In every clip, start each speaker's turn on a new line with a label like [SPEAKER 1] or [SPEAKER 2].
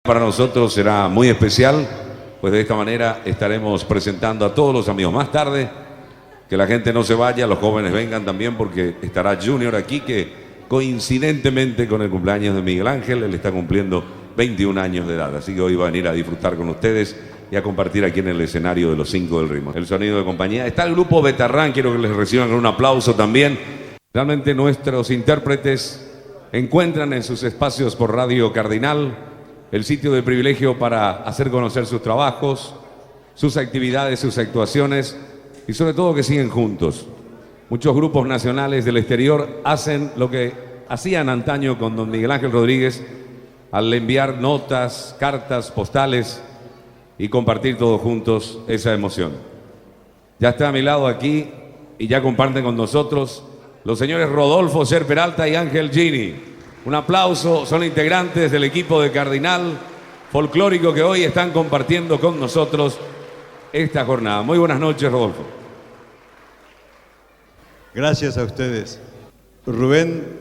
[SPEAKER 1] Para nosotros será muy especial, pues de esta manera estaremos presentando a todos los amigos. Más tarde, que la gente no se vaya, los jóvenes vengan también, porque estará Junior aquí, que coincidentemente con el cumpleaños de Miguel Ángel, él está cumpliendo 21 años de edad, así que hoy va a venir a disfrutar con ustedes y a compartir aquí en el escenario de los 5 del ritmo. El sonido de compañía. Está el grupo Betarrán, quiero que les reciban con un aplauso también. Realmente nuestros intérpretes encuentran en sus espacios por Radio Cardinal el sitio de privilegio para hacer conocer sus trabajos, sus actividades, sus actuaciones y sobre todo que siguen juntos. Muchos grupos nacionales del exterior hacen lo que hacían antaño con don Miguel Ángel Rodríguez al enviar notas, cartas, postales y compartir todos juntos esa emoción. Ya está a mi lado aquí y ya comparten con nosotros los señores Rodolfo Ser Peralta y Ángel Gini. Un aplauso, son integrantes del equipo de Cardinal Folclórico que hoy están compartiendo con nosotros esta jornada. Muy buenas noches, Rodolfo.
[SPEAKER 2] Gracias a ustedes. Rubén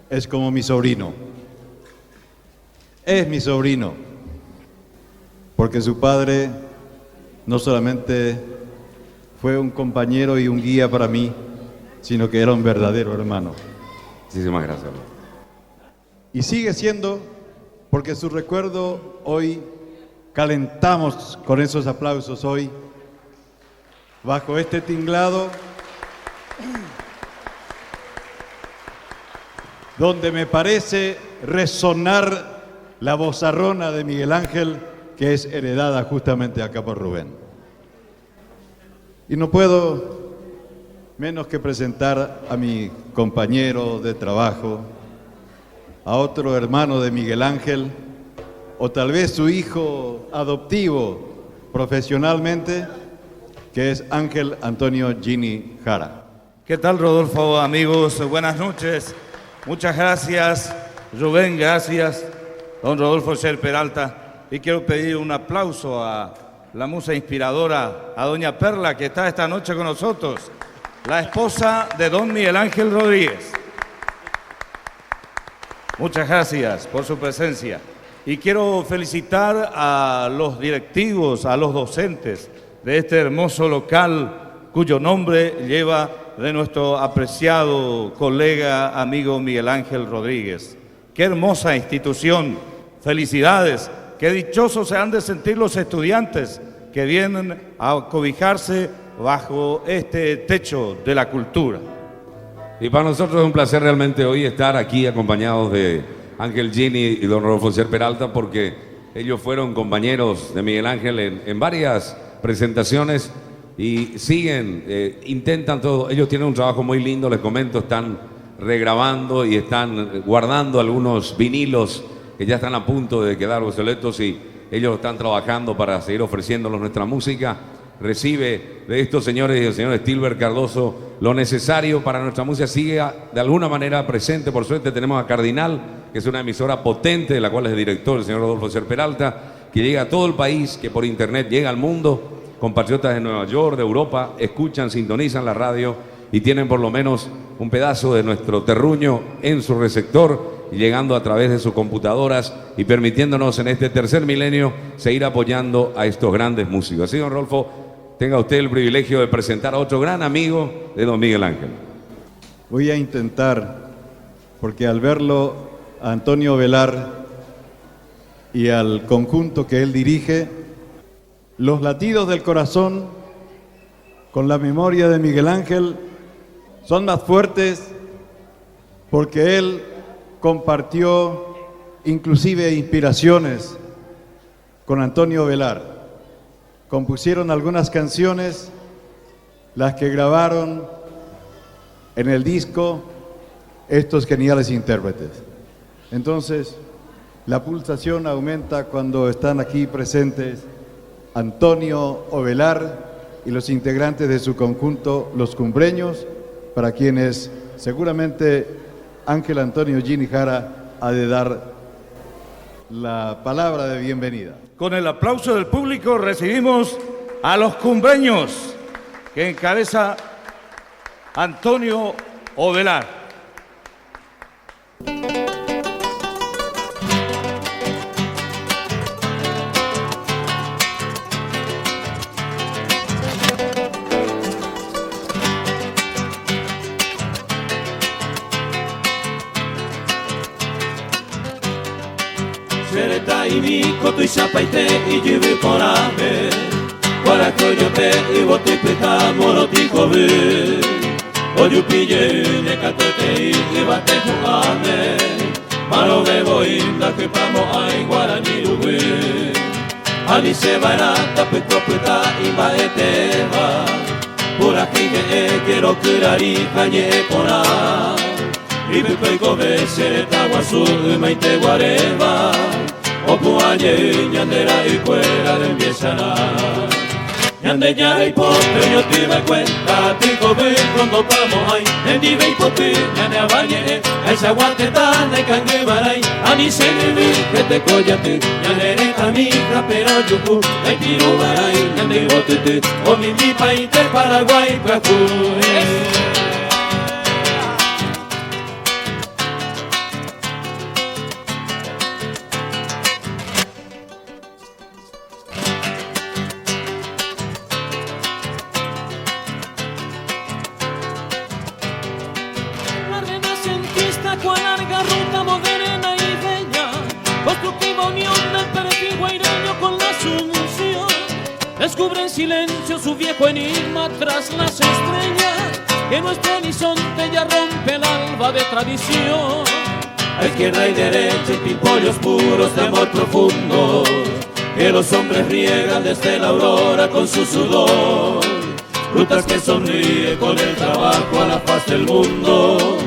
[SPEAKER 2] es como mi sobrino. Es mi sobrino, porque su padre no solamente fue un compañero y un guía para mí, sino que era un verdadero hermano.
[SPEAKER 1] Muchísimas gracias.
[SPEAKER 2] Y sigue siendo, porque su recuerdo hoy calentamos con esos aplausos hoy, bajo este tinglado, donde me parece resonar la vozarrona de Miguel Ángel, que es heredada justamente acá por Rubén. Y no puedo menos que presentar a mi compañero de trabajo, a otro hermano de Miguel Ángel, o tal vez su hijo adoptivo profesionalmente, que es Ángel Antonio Gini Jara.
[SPEAKER 3] ¿Qué tal, Rodolfo? Amigos, buenas noches. Muchas gracias, Rubén, gracias, don Rodolfo Ser Peralta. Y quiero pedir un aplauso a la musa inspiradora, a doña Perla, que está esta noche con nosotros, la esposa de don Miguel Ángel Rodríguez. Muchas gracias por su presencia. Y quiero felicitar a los directivos, a los docentes de este hermoso local, cuyo nombre lleva de nuestro apreciado colega, amigo Miguel Ángel Rodríguez. ¡Qué hermosa institución! Felicidades. Qué dichosos se han de sentir los estudiantes que vienen a cobijarse bajo este techo de la cultura.
[SPEAKER 1] Y para nosotros es un placer realmente hoy estar aquí acompañados de Ángel Gini y don Rodolfo Ser Peralta, porque ellos fueron compañeros de Miguel Ángel en varias presentaciones y siguen, intentan todo. Ellos tienen un trabajo muy lindo, les comento, están regrabando y están guardando algunos vinilos que ya están a punto de quedar obsoletos y ellos están trabajando para seguir ofreciéndonos nuestra música. Recibe de estos señores y del señor Stilber Cardoso lo necesario para nuestra música siga de alguna manera presente. Por suerte tenemos a Cardinal, que es una emisora potente, de la cual es el director, el señor Rodolfo Ser Peralta, que llega a todo el país, que por internet llega al mundo. Compatriotas de Nueva York, de Europa, escuchan, sintonizan la radio y tienen por lo menos un pedazo de nuestro terruño en su receptor, llegando a través de sus computadoras y permitiéndonos en este tercer milenio seguir apoyando a estos grandes músicos. Así, don Rodolfo, tenga usted el privilegio de presentar a otro gran amigo de don Miguel Ángel.
[SPEAKER 2] Voy a intentar, porque al verlo a Antonio Velar y al conjunto que él dirige, los latidos del corazón con la memoria de Miguel Ángel son más fuertes, porque él compartió inclusive inspiraciones con Antonio Velar. Compusieron algunas canciones, las que grabaron en el disco estos geniales intérpretes. Entonces, la pulsación aumenta cuando están aquí presentes Antonio Ovelar y los integrantes de su conjunto Los Cumbreños, para quienes seguramente Ángel Antonio Gini Jara ha de dar la palabra de bienvenida.
[SPEAKER 3] Con el aplauso del público recibimos a Los Cumbreños, que encabeza Antonio Ovelar.
[SPEAKER 4] Sereta imiko tu isapaite ijubu porame Guarakoyope ibotipeta morotiko bu Oyupille nekatete ibate juame Maro bebo inda que pamo ai guarani rubu Ani se vaira tapetopeta imaeteva Pura kige e quiero kurari kanye pora Ipupeiko be sereta guazu maite guareba Opu añe ñandera ikuera de empiezana Ñande ya y pope yo te me cuenta Tico ve cuando pamo ay Endi ve y pope ñane abañe Esa guatetana y cangue baray Ani se vivi que te collate Ñande reta mija pero yuku Ay tiro baray ñande botete O mi paite Paraguay pracu
[SPEAKER 5] Descubre en silencio su viejo enigma tras las estrellas Que nuestro horizonte ya rompe el alba de tradición
[SPEAKER 4] A izquierda y derecha y pimpollos puros de amor profundo Que los hombres riegan desde la aurora con su sudor Frutas que sonríen con el trabajo a la faz del mundo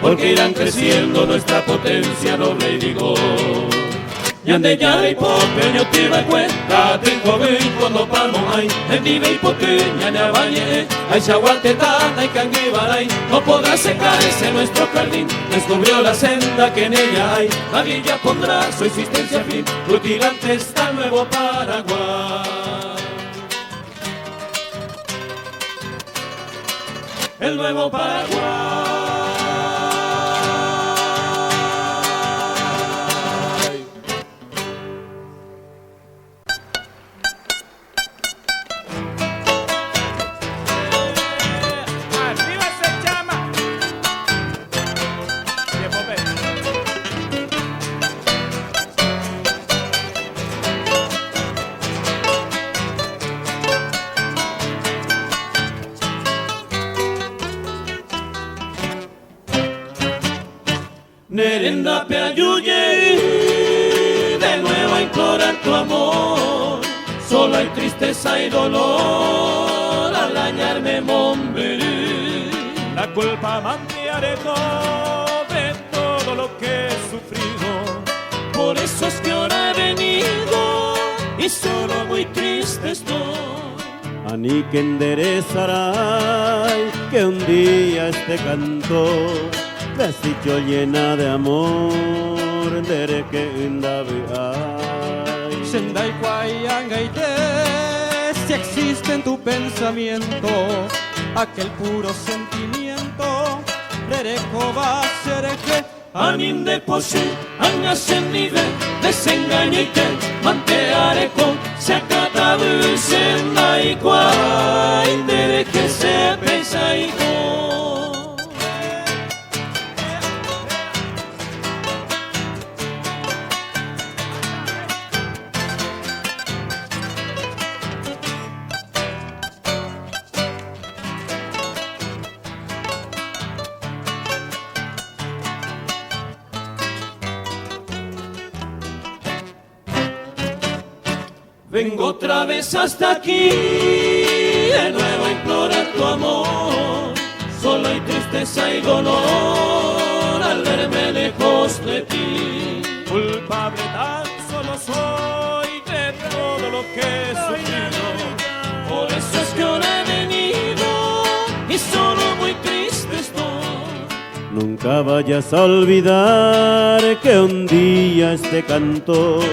[SPEAKER 4] Porque irán creciendo nuestra potencia noble y vigor Ñande ya y pope yo te me cuenta Tengo bien cuando palmo hay En vive y pope ñane abañe Ay chaguante tata y canguibaray No podrá secarse nuestro jardín Descubrió la senda que en ella hay La villa pondrá su existencia fin Rutilante está el nuevo Paraguay El nuevo Paraguay Nerenda peayuye, de nuevo a implorar tu amor. Solo hay tristeza y dolor al dañarme Monberí.
[SPEAKER 5] La culpa mantearé de todo lo que he sufrido.
[SPEAKER 4] Por eso es que ahora he venido y solo muy triste estoy.
[SPEAKER 6] Ani que enderezará que un día este canto Vesticho llena de amor, dere que indaviay.
[SPEAKER 5] Sendai Guayangaite, si existe en tu pensamiento aquel puro sentimiento, Rereco va a ser que
[SPEAKER 4] Anin de posi, angasen nive, desengañite, manteareco, se acatabu, sendai Guay, dere que se pensaico. Vengo otra vez hasta aquí, de nuevo a implorar tu amor. Solo hay tristeza y dolor al verme lejos de ti.
[SPEAKER 5] Culpable tan solo soy de todo lo que he sufrido.
[SPEAKER 4] Por eso es que ahora he venido y solo muy triste estoy.
[SPEAKER 6] Nunca vayas a olvidar que un día este cantor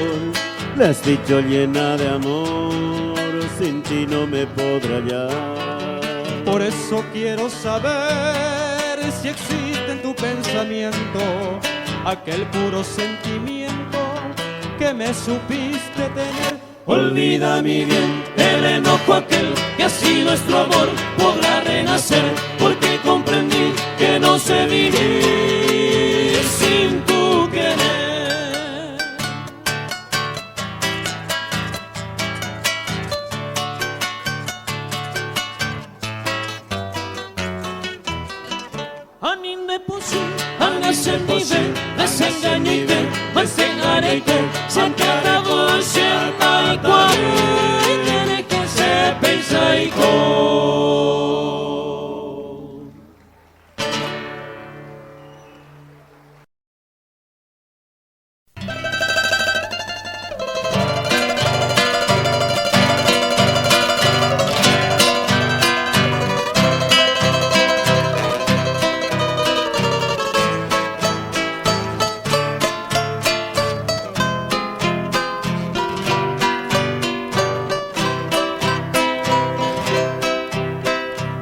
[SPEAKER 6] le has dicho llena de amor, sin ti no me podré hallar.
[SPEAKER 5] Por eso quiero saber si existe en tu pensamiento aquel puro sentimiento que me supiste tener.
[SPEAKER 4] Olvida mi bien el enojo aquel, que así nuestro amor podrá renacer, porque comprendí que no sé vivir sin tu querer. Hágase mi vez, desengañite, desengañite, se trata vos, sienta y cual, tiene que se pensa y con.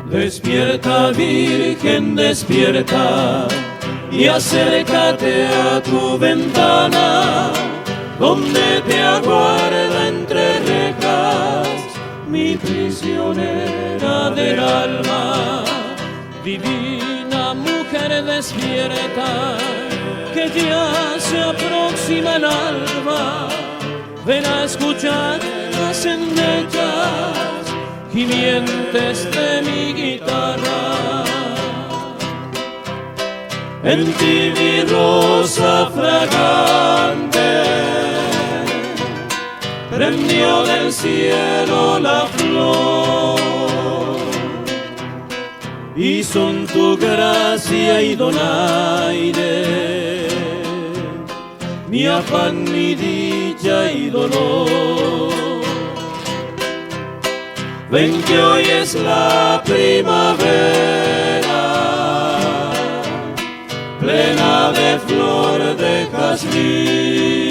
[SPEAKER 4] Despierta, Virgen, despierta, y acércate a tu ventana, donde te aguarda entre rejas mi prisionera del alma. Divina mujer, despierta, que ya se aproxima el alba. Ven a escuchar las endechas gimientes de mi guitarra. En ti mi rosa fragante prendió del cielo la flor, y son tu gracia y donaire mi afán, mi dicha y dolor. Ven que hoy es la primavera, plena de flor de jazmín.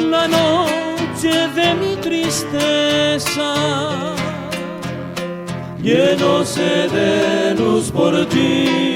[SPEAKER 4] La noche de mi tristeza llenóse de luz por ti.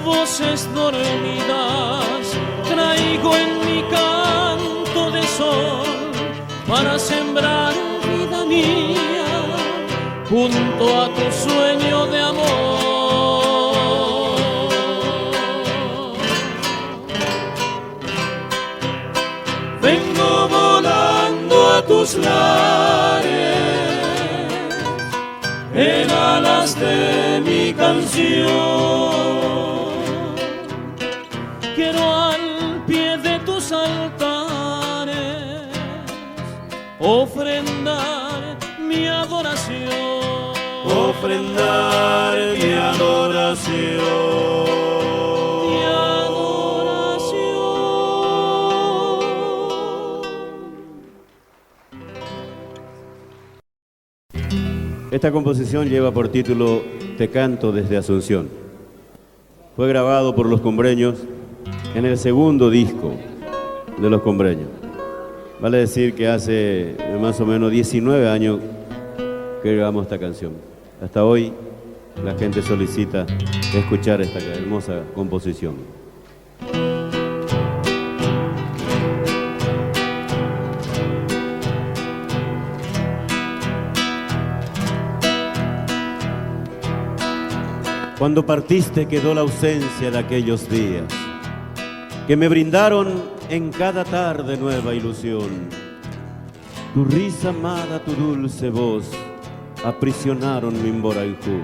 [SPEAKER 4] Voces dormidas traigo en mi canto de sol para sembrar vida mía junto a tu sueño de amor. Vengo volando a tus lares en alas de mi canción. Quiero al pie de tus altares ofrendar mi adoración,
[SPEAKER 6] ofrendar mi adoración.
[SPEAKER 4] Mi adoración.
[SPEAKER 6] Esta composición lleva por título Te canto desde Asunción. Fue grabado por los Combreños en el segundo disco de los Combreños. Vale decir que hace más o menos 19 años que grabamos esta canción. Hasta hoy la gente solicita escuchar esta hermosa composición. Cuando partiste quedó la ausencia de aquellos días que me brindaron en cada tarde nueva ilusión. Tu risa amada, tu dulce voz aprisionaron mi Imborajú.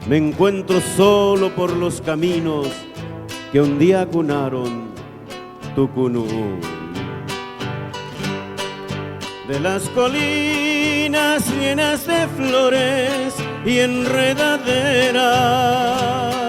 [SPEAKER 6] Me encuentro solo por los caminos que un día acunaron tu Cunú. De las colinas llenas de flores y enredaderas